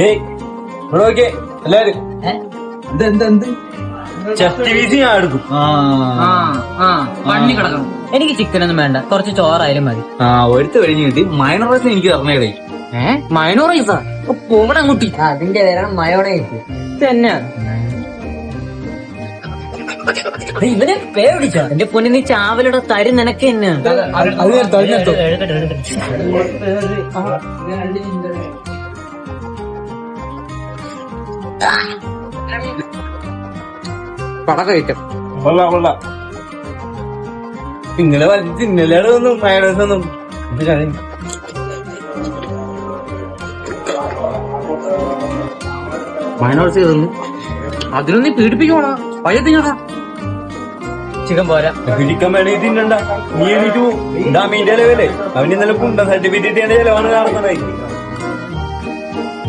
ഏയ് ഇവിടെ നോക്കിയേ എല്ലാരും എന്ത് ചെസ്റ്റ് വീസി ഞാൻ എടുക്കും. പണി കിടക്കണം. എനിക്ക് ചിക്കനൊന്നും വേണ്ട, കുറച്ച് ചോറായാലും മതി. ഒരുത്ത് കഴിഞ്ഞ് കിട്ടി. മൈനറൈസ് എനിക്ക് പറഞ്ഞേ. മയോണൈസാ പോകണം കുട്ടി. അതിന്റെ പേരാണ് മയോണൈസ് തന്നെ. ഇവനെ പേടിച്ച എന്റെ പൊന്നി, നീ ചാവലയുടെ തരി നിനക്ക് തന്നെ. പടക്കയറ്റം കൊള്ളാം. നിങ്ങളെ തിന്നലൊന്നും മൈനറൈസ് ഒന്നും മൈനോർസ് ചെയ്തൊന്നും അതിലൊന്നും പീഡിപ്പിക്കണോ പയ്യ തിന്നടാ. ചിക്കൻ പോരാ, പിടിക്കാൻ വേണമെങ്കിൽ തിന്നണ്ട. നീ എണീറ്റ് പോകും. മീൻ്റെ ലെവലേ അവന് ഇന്നലെ പുണ്ട സർട്ടിഫിക്കറ്റ് ചെലവാണ് കാണുന്നത്.